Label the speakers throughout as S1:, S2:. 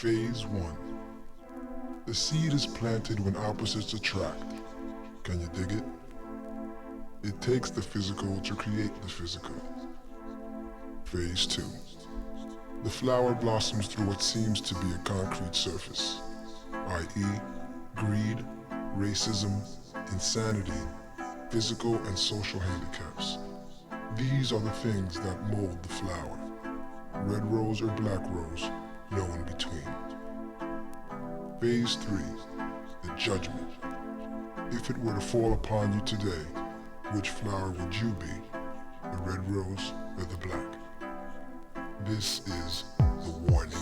S1: Phase 1. The seed is planted when opposites attract. Can you dig it? It takes the physical to create the physical. Phase 2. The flower blossoms through what seems to be a concrete surface, i.e., greed, racism, insanity, physical and social handicaps. These are the things that mold the flower. Red rose or black rose, no in between. Phase 3. The judgment. If it were to fall upon you today, which flower would you be? The red rose or the black? This is the warning.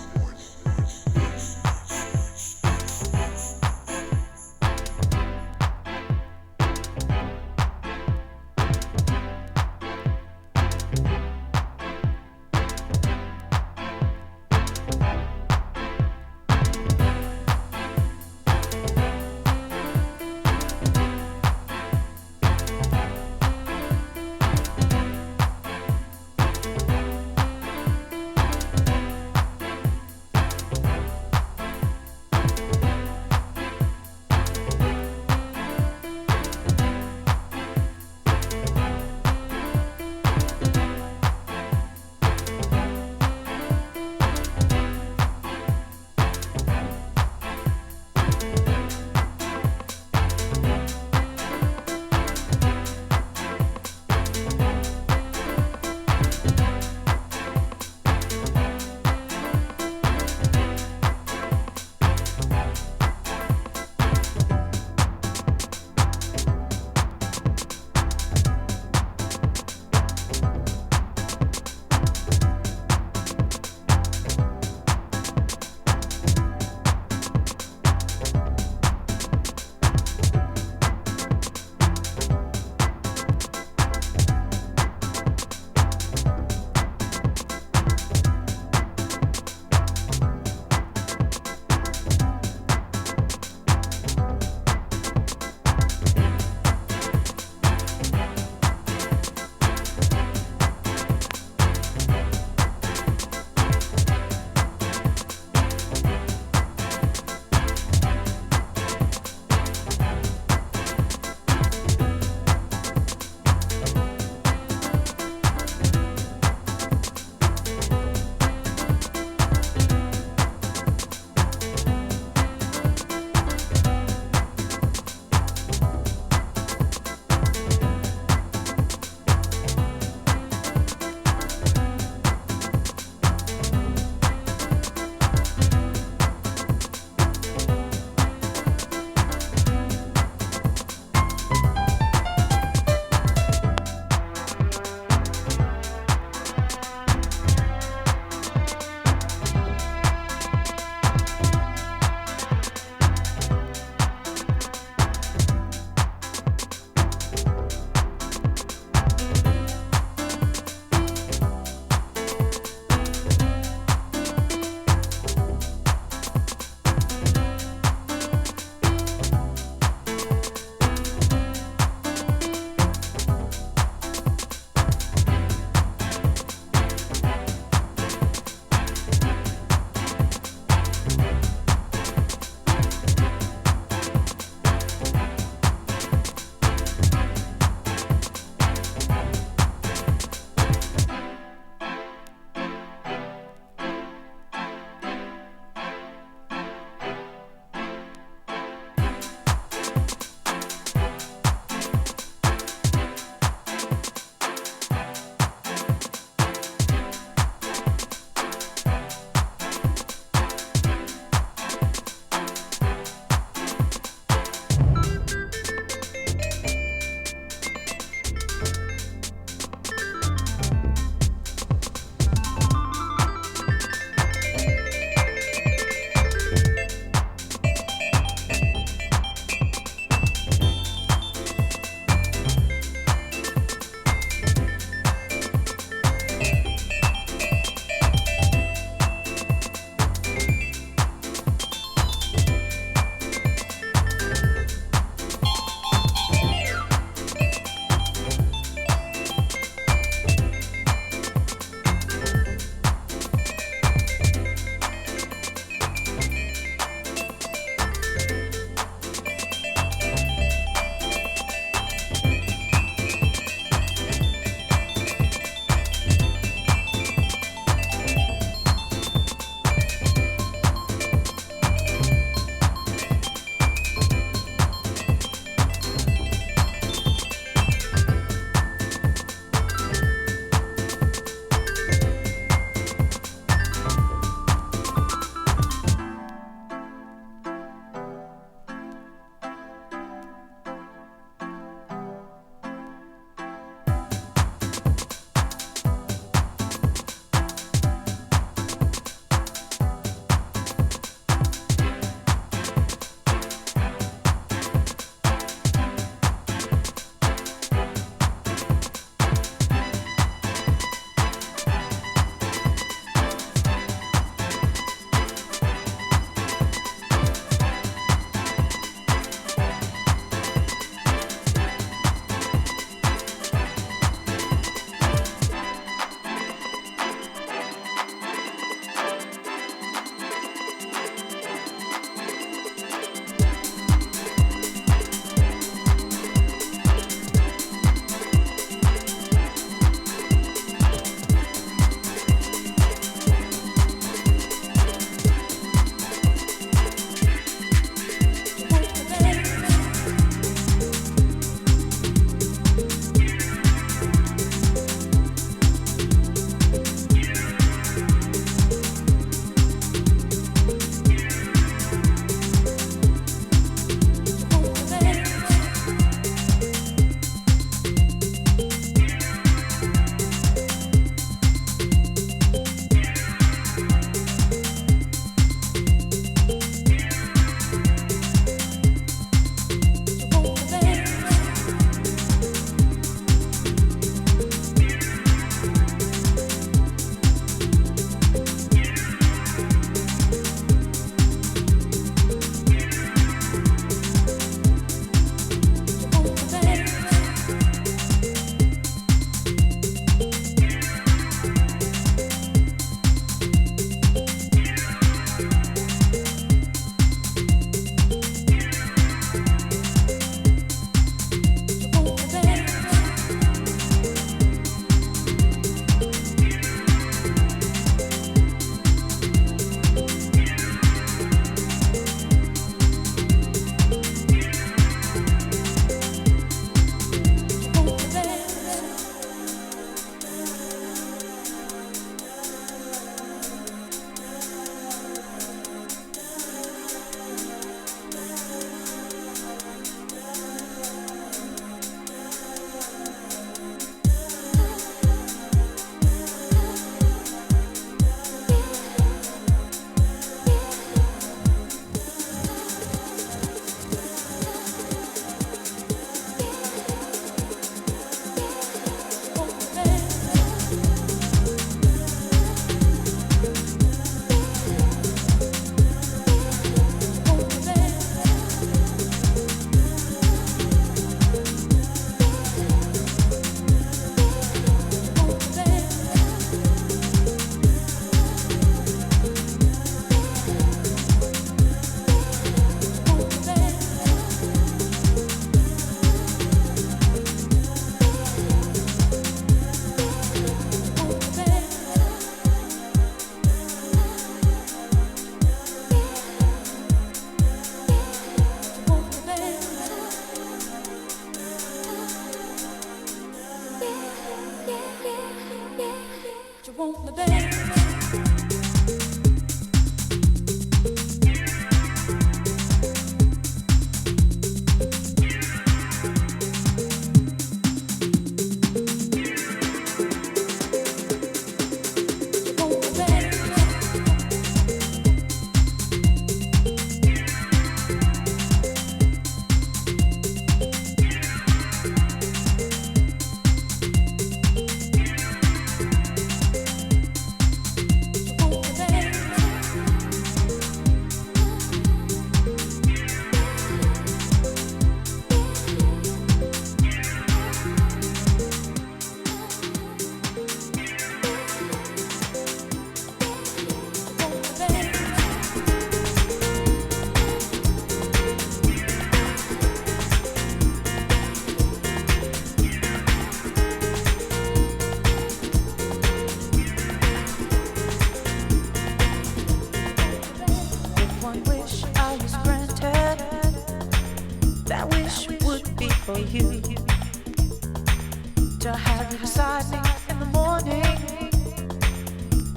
S2: to have you beside me in the morning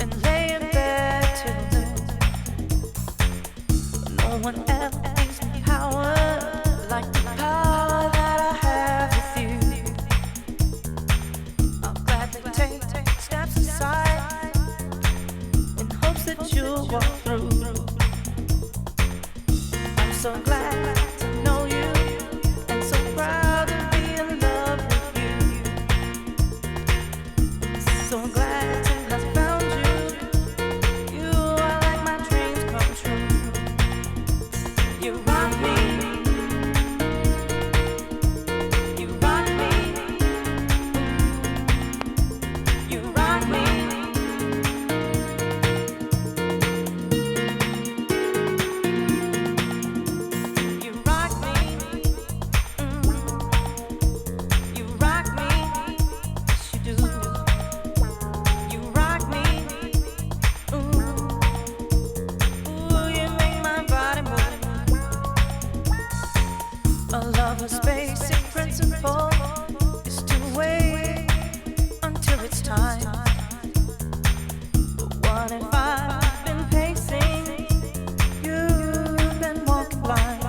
S2: and lay in bed till noon. No one ever gives me power like the power that I have with you. I'll gladly take steps aside in hopes that you'll walk through. I'm so glad to know you and so proud to be in love with you. So glad to have found you. You are like my dreams come true. You rock me. You rock me. You rock me. You rock me. You rock me. Yes, you do. You rock me. Ooh, you make my body move. A lover's basic principle is to wait until it's time. But what if I've been pacing? You've been walking blind.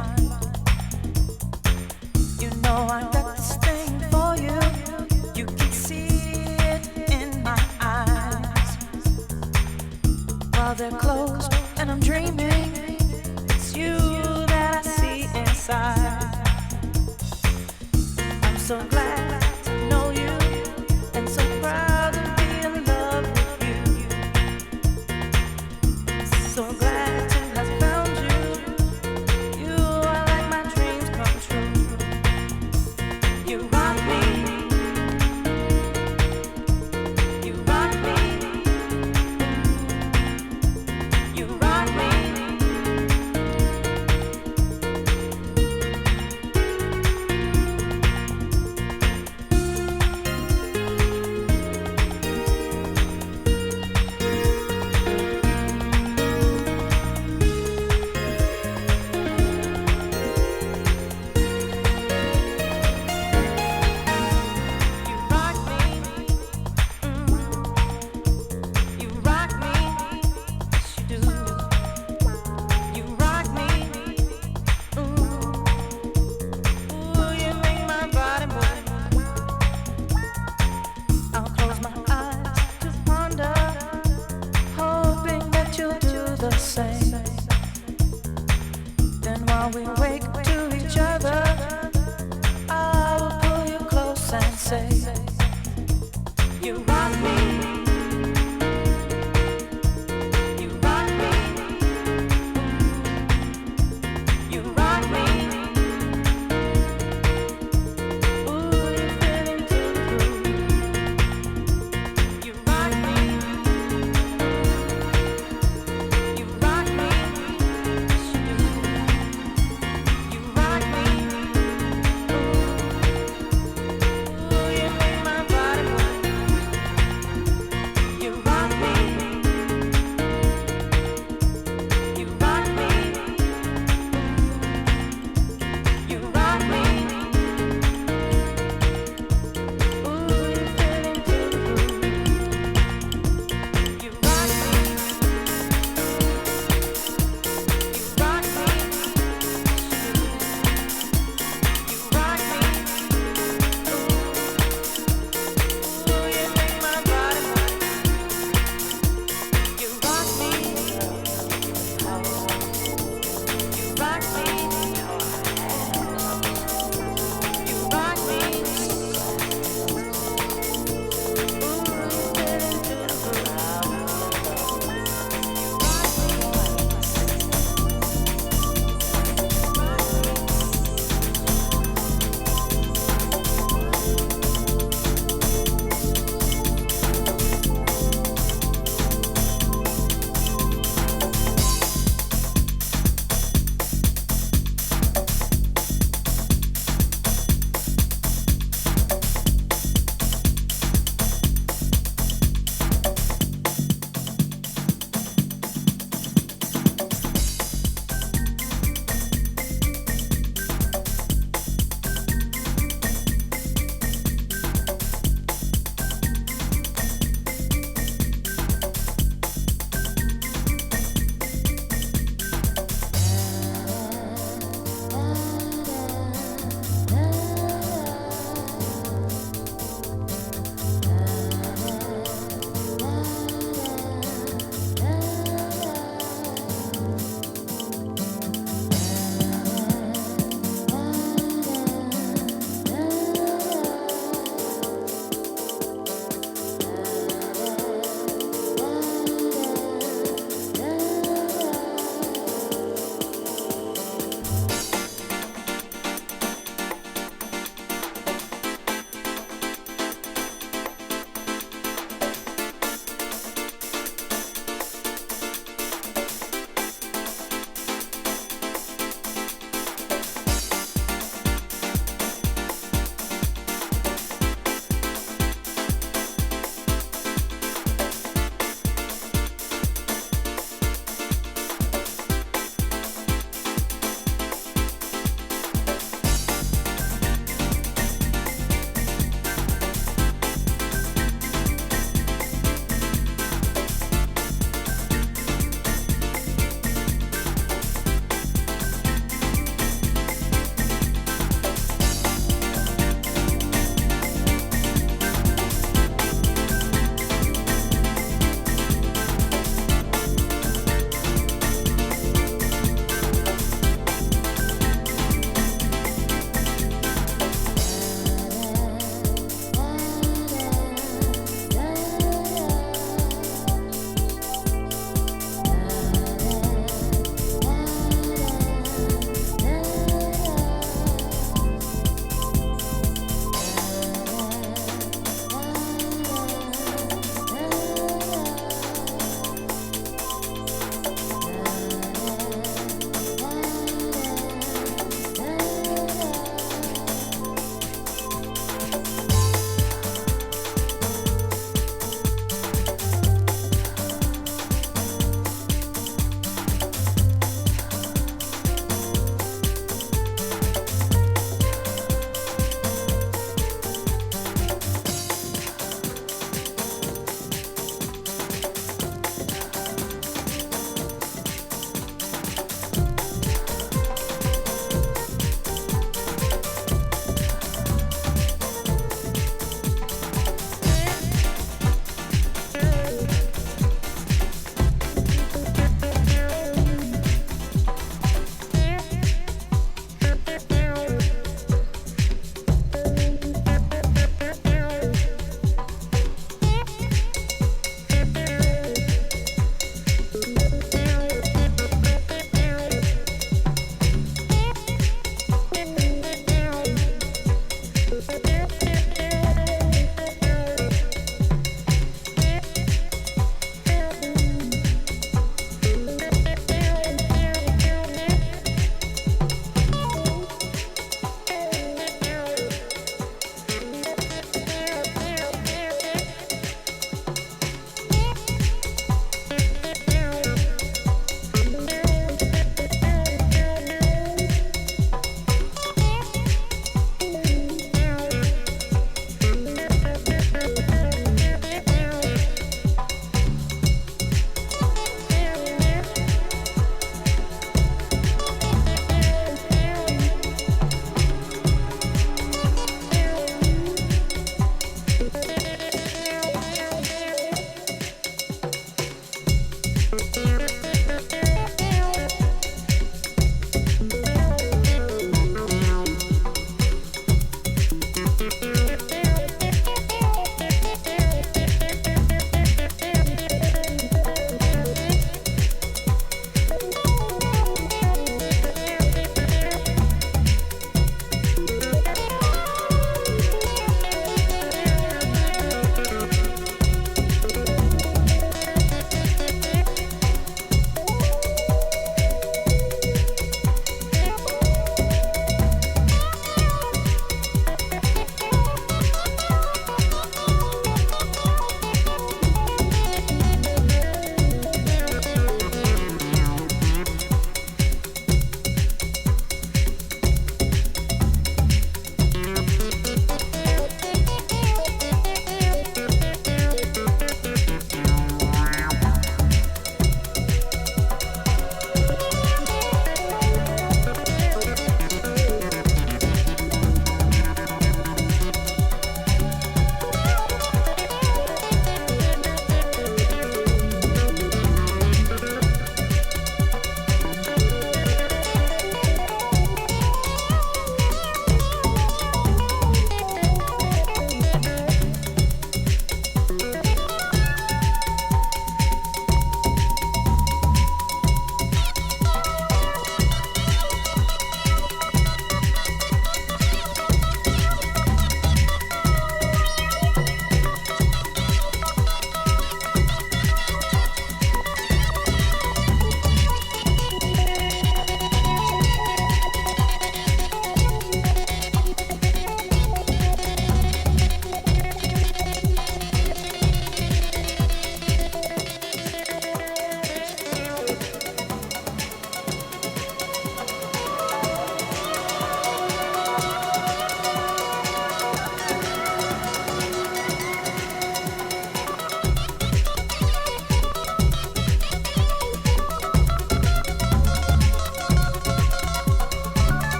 S2: You know I got this thing for you. You can see it in my eyes. While they're closed and I'm dreaming, it's you that I see inside. I'm so glad to know you and so proud to be in love with you. So glad to have found you. You are like my dreams come true. You rock me. You rock me. You rock me.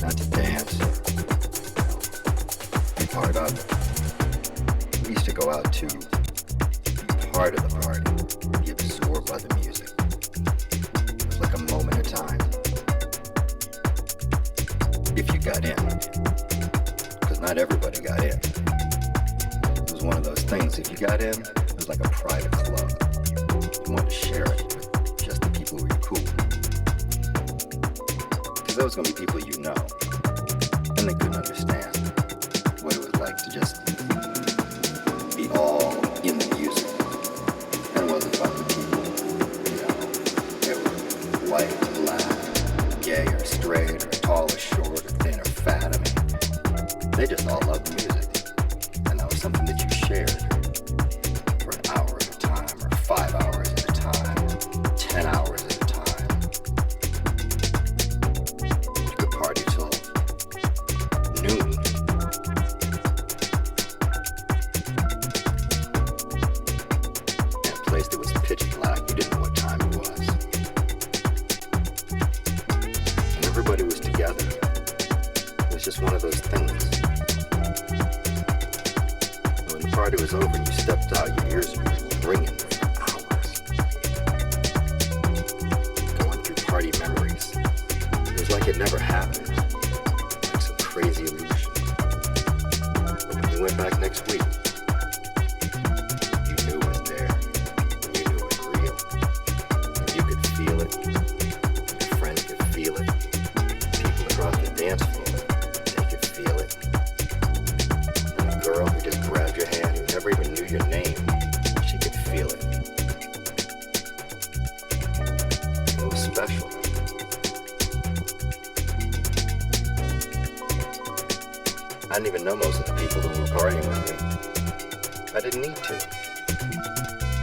S3: not to dance, be part of it. We used to go out to be part of the party, be absorbed by the music. It was like a moment in time. If you got in, because not everybody got in. It was one of those things, if you got in, it was like a private club. You wanted to share it with just the people who were cool. Because those were going to be people you know, and they couldn't understand what it was like to just be all in the music. And it wasn't about the people, you know. They were white, black, gay or straight, or tall or short, or thin or fat. I mean, they just all loved the music. And that was something that you shared for an hour at a time, or 5 hours at a time, or 10 hours at a time. You could party till noon. In a place that was pitch black, you didn't know what time it was. And everybody was together. It was just one of those things. When the party was over and you stepped out, your ears were ringing for hours. Going through party memories. It was like it never happened. Like some crazy illusion. But when you went back next week, you knew it was there. You knew it was real. And you could feel it. Your friends could feel it. People across the dance floor, they could feel it. And the girl who just grabbed your hand, who never even knew your name, she could feel it. It was special. I didn't even know most of the people who were partying with me. I didn't need to.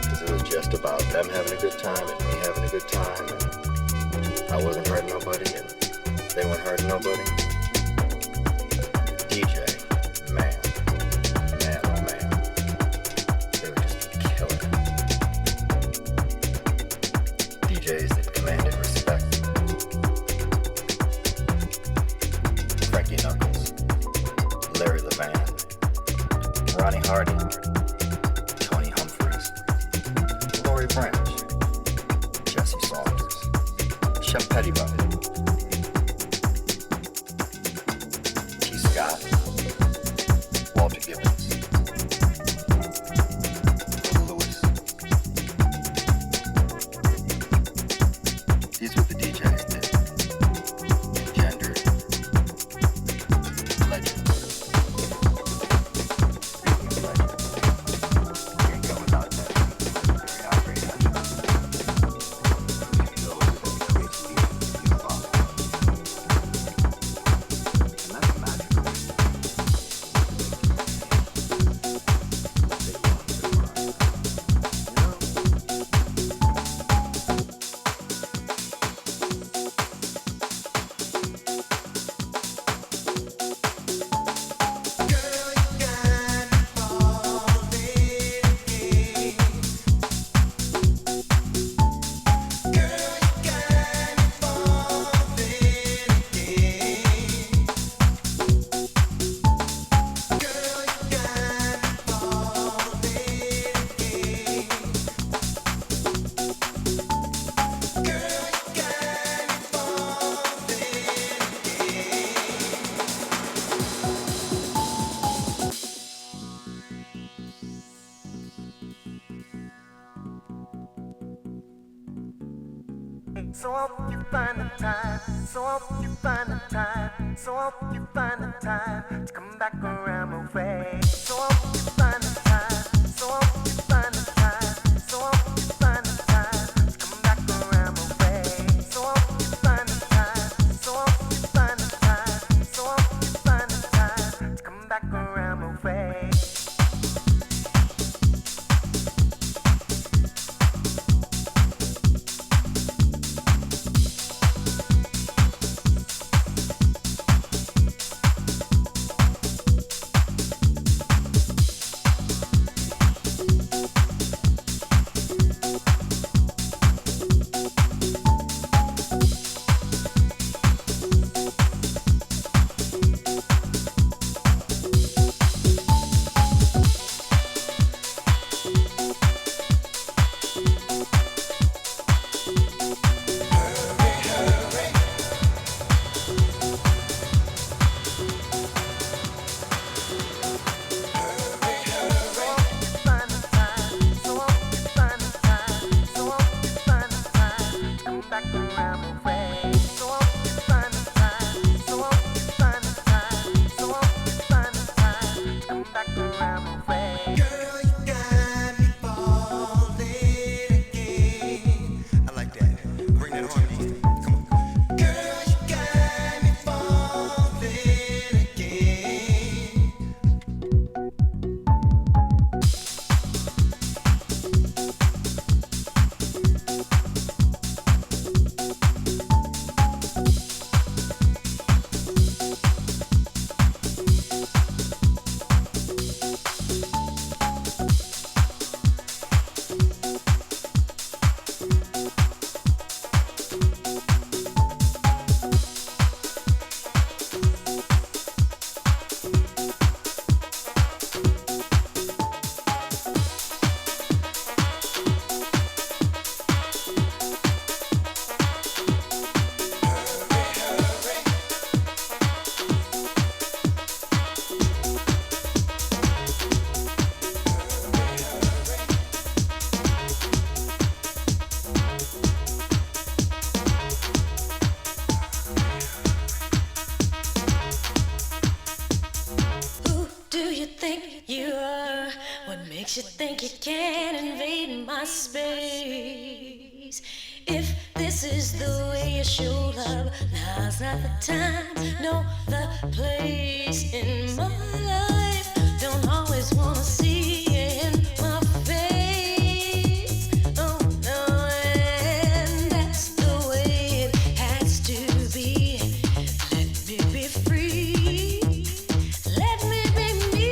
S3: Because it was just about them having a good time and me having a good time. And I wasn't hurting nobody and they weren't hurting nobody. DJ, man, oh man, they were just killing it. DJs that commanded respect. Frankie Knuckles, Larry Levan, Ronnie Hardy, Tony Humphries, Laurie Branch, Jesse Saunders, Shep Pettibone, T. Scott, Walter Gibbons, Lewis. These were the DJs that engendered legends. Speaking of legends, you ain't go without that. Very outrageous. Those that create leaders in the bottom. And that's magical.
S4: So I hope you find the time, so I hope you find the time, so I hope you find the time to come back around my way. So I hope you find the time, so I hope you find the time, so I hope you find the time to come back around my way. So I hope you find the time, so I hope you find the time, so I hope you find the time to come back around my way.
S5: makes you think you can invade my space? If this is the way you show love, now's not the time, no, the place in my life. Don't always wanna see you in my face. Oh no, and that's the way it has to be. Let me be free. Let me be me.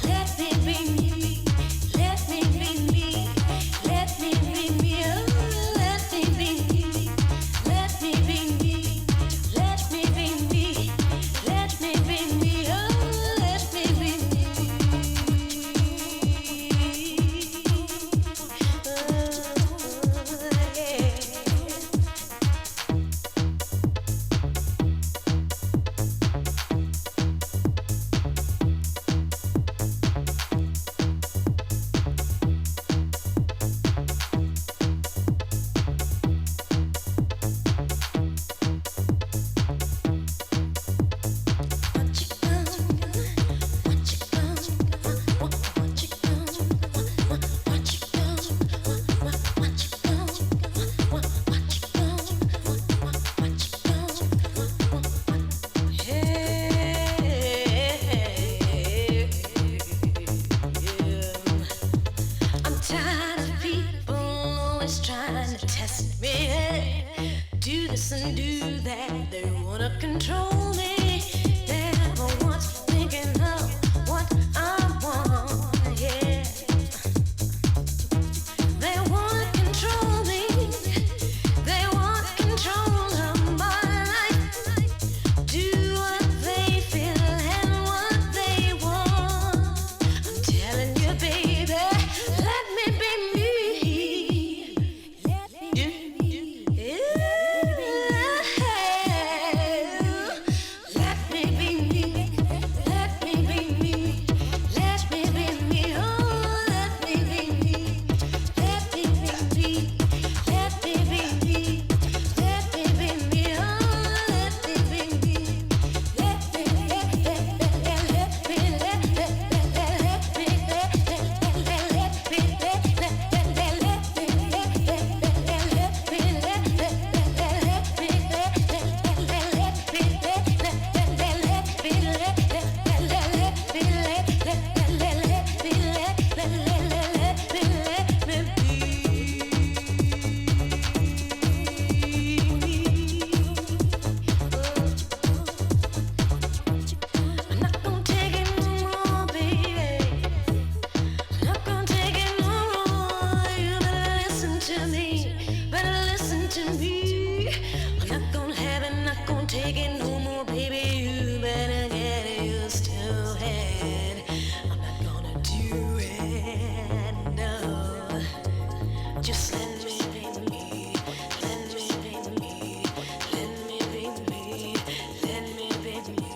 S5: Let me be me. Let me be me. Let me be me. Oh, let me be me. Let me be me. Let me be me. Let me be me. Oh, let me be me. Oh, yeah. I'm tired of people always trying to test me. Do this and do that. They wanna control me. They're never once thinking of what I want. Yeah, they wanna control me. They want control of my life. Do what they feel and what they want. I'm telling you, baby, let me be me. Let me be me. Let me be me. Let me be me. Let me be me. Oh, let me be me. Let me be me. Let me be me. Let me be me. Oh, let me be me. Let me I'm not gonna take it no more, baby. I'm not gonna take it no more. You better listen to me. Better listen to me. I'm not gonna have it, not gonna take it no more, baby. You better get used to it. I'm not gonna do it, no. Just let me be me. Let me be me. Let me be me. Let me be me.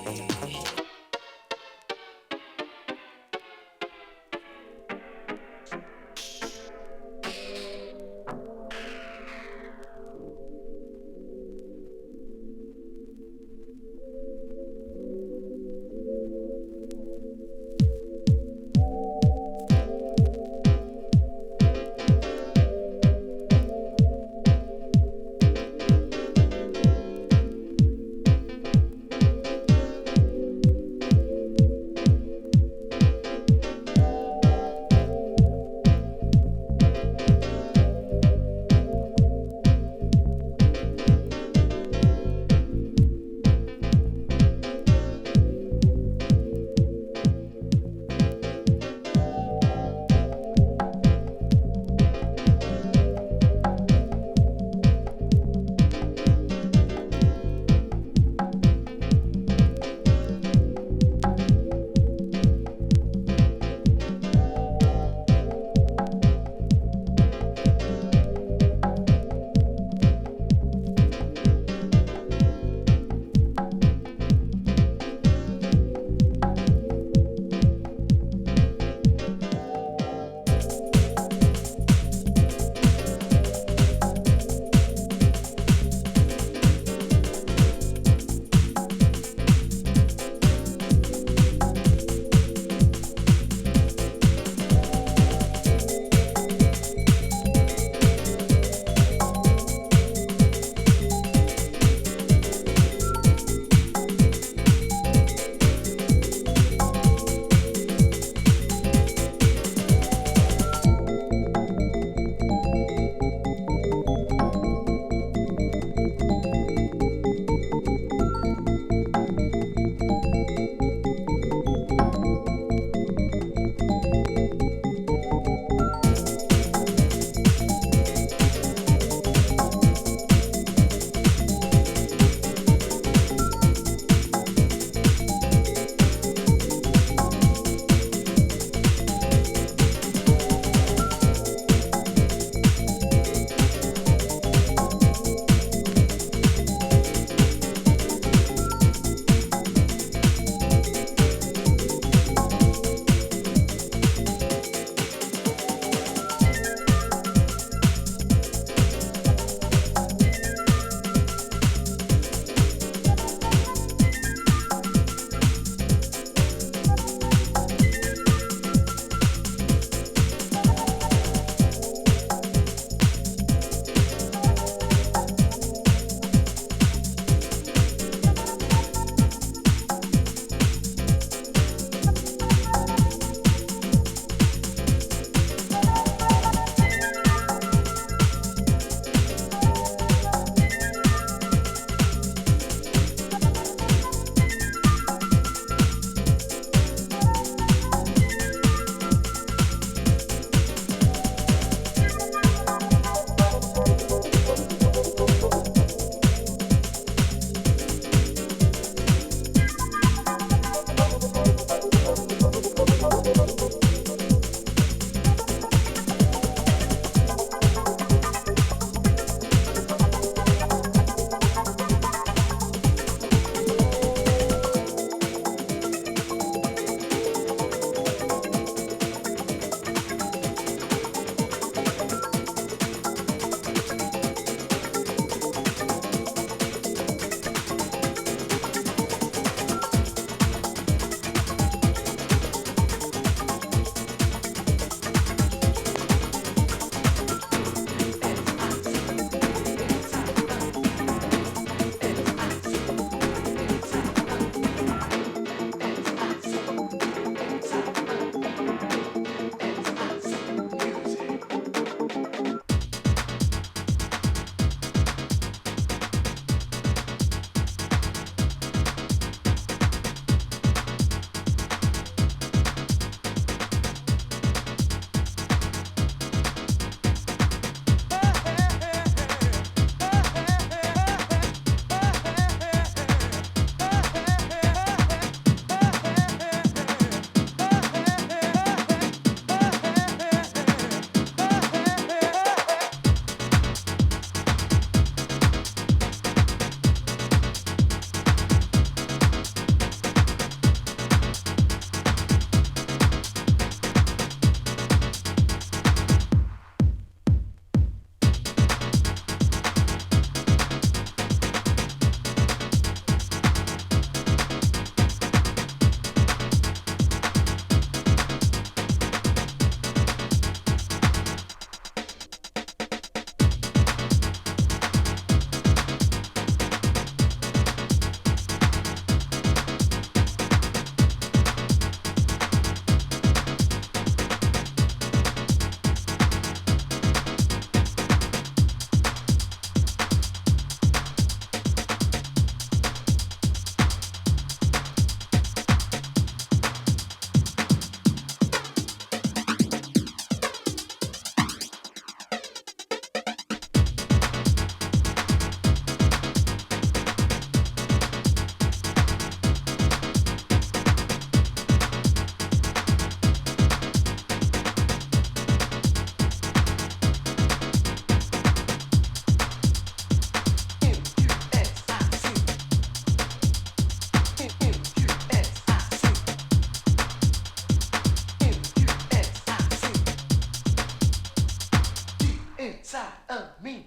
S4: inside of me.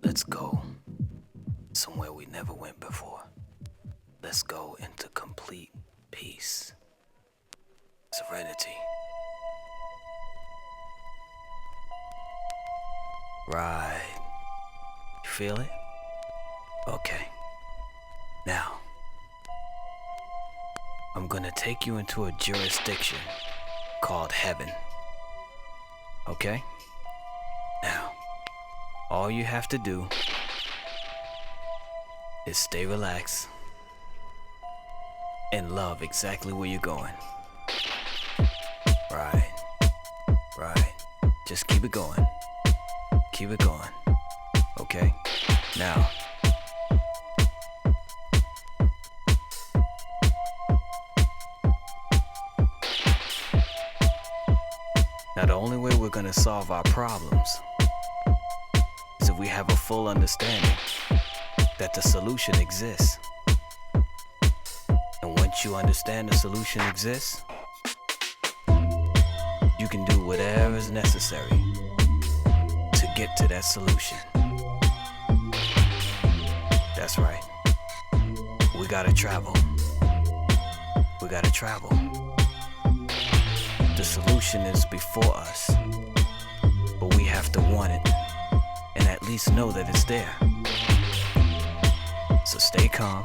S6: Let's go somewhere we never went before. Let's go into complete peace, serenity. Right. You feel it? Okay. Now, I'm gonna take you into a jurisdiction called heaven. Okay? Now, all you have to do is stay relaxed and love exactly where you're going. Right. Just keep it going. Keep it going. Okay? Now, the only way we're gonna solve our problems is if we have a full understanding that the solution exists. And once you understand the solution exists, you can do whatever is necessary to get to that solution. That's right. We gotta travel. We gotta travel. The solution is before us, but we have to want it and at least know that it's there. So stay calm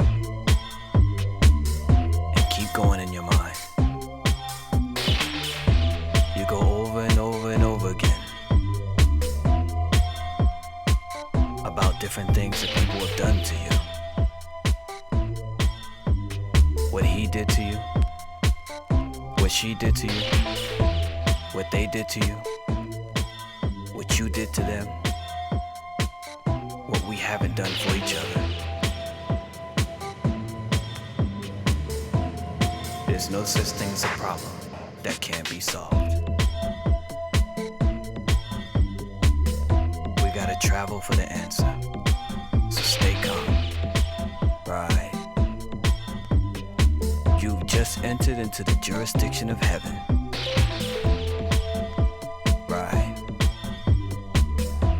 S6: and keep going in your mind. You go over and over and over again about different things that people have done to you. What he did to you, what she did to you, what they did to you, what you did to them, what we haven't done for each other. There's no such thing as a problem that can't be solved. We gotta travel for the answer, so stay calm. Right. You've just entered into the jurisdiction of heaven. Right.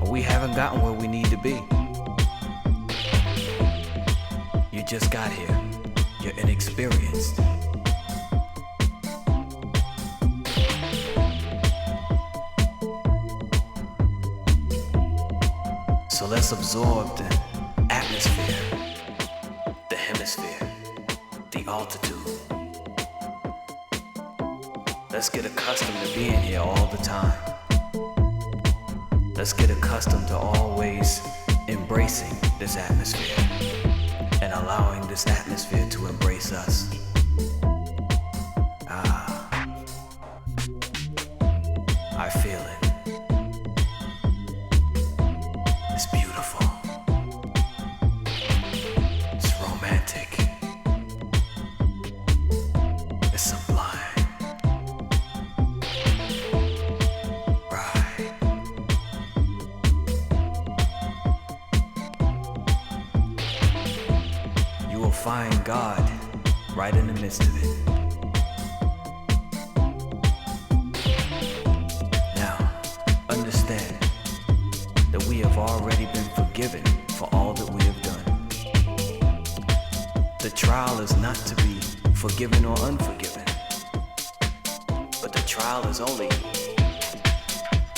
S6: We haven't gotten where we need to be. You just got here. You're inexperienced. So let's absorb the atmosphere, the hemisphere, the altitude. Let's get accustomed to being here all the time. Let's get accustomed to always embracing this atmosphere and allowing this atmosphere to embrace us. I feel it. find God right in the midst of it. Now, understand that we have already been forgiven for all that we have done. The trial is not to be forgiven or unforgiven, but the trial is only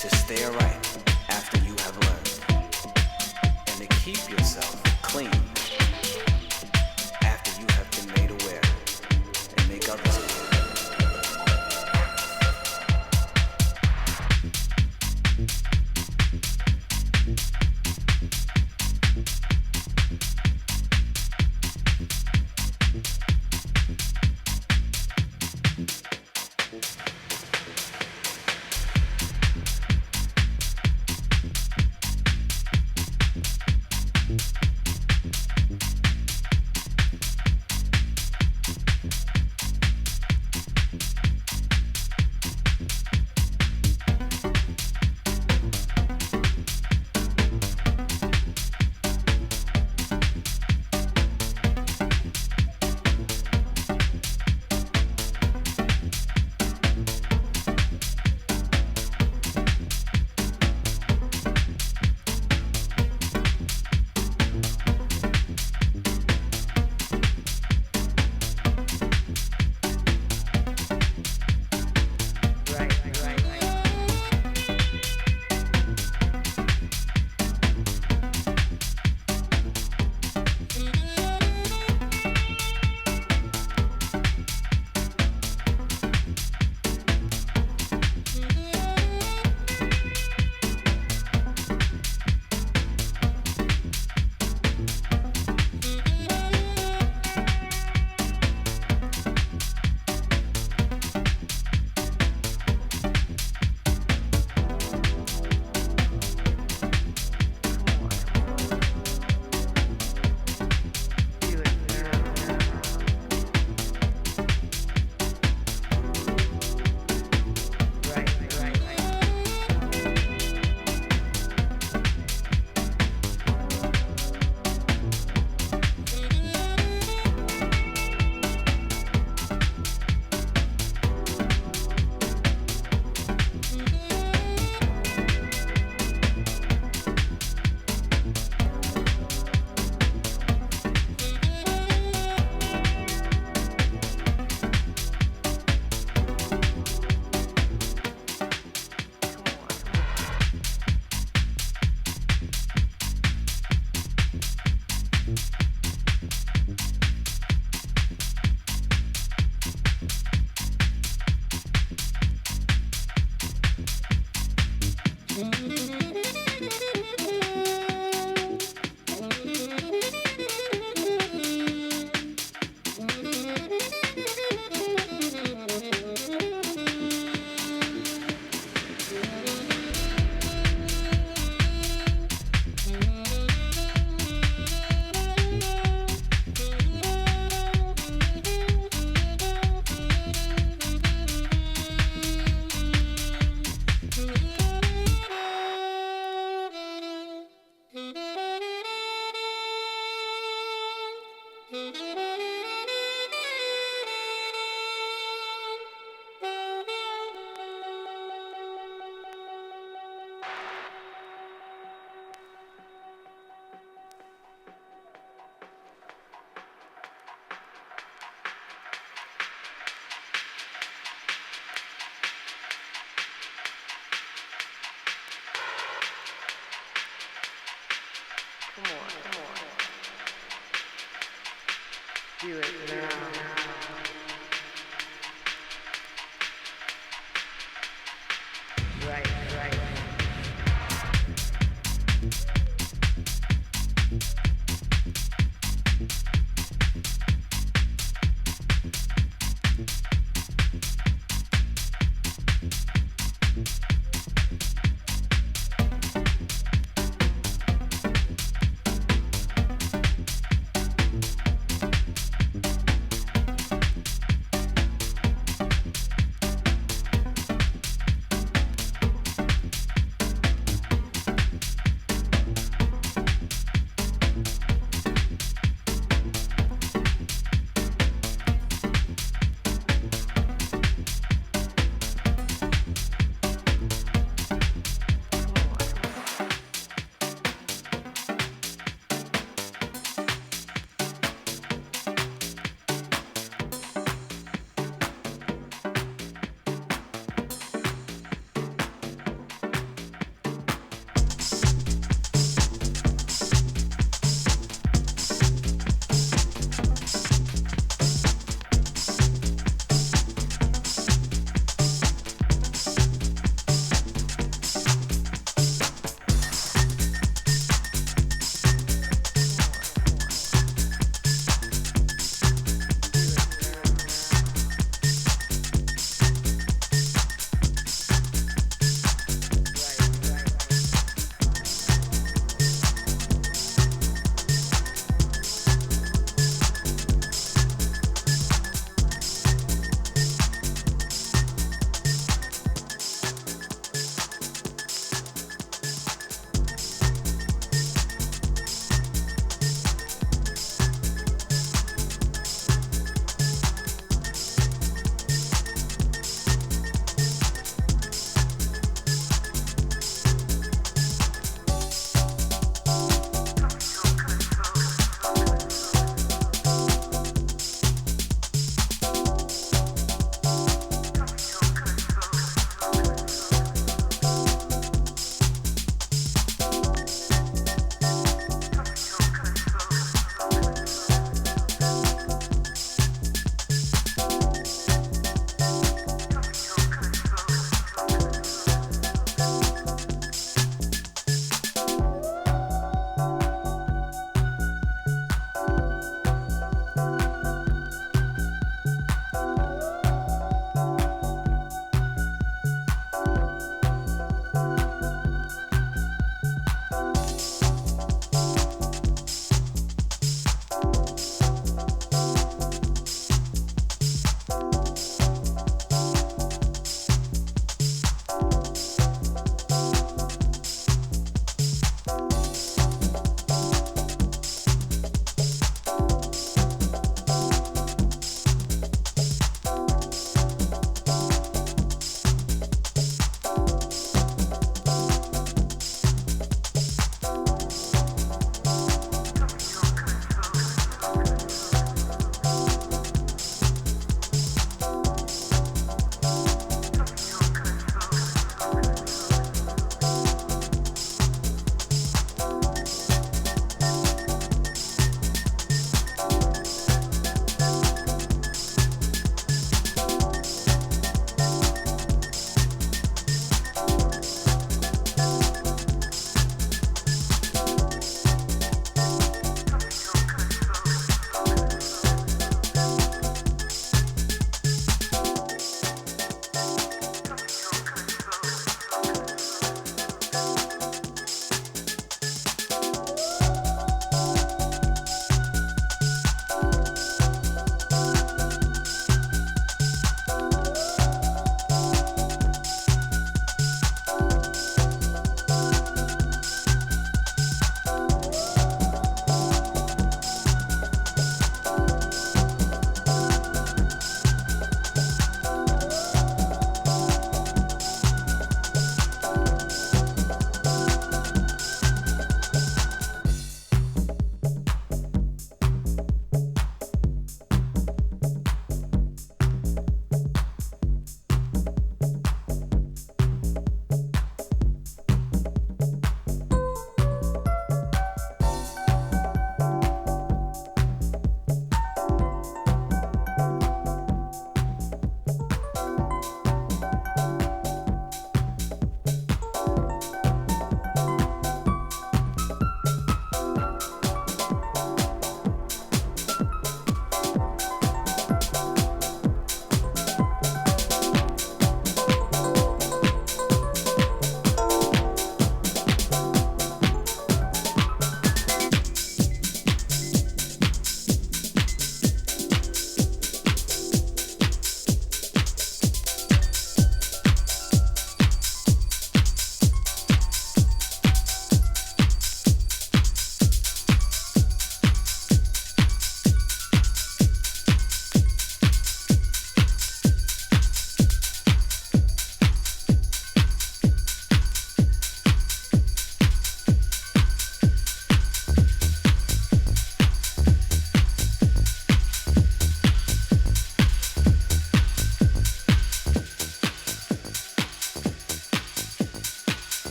S6: to stay right after you have learned, and to keep yourself clean after you have been made aware, and make others aware.
S7: Do it now.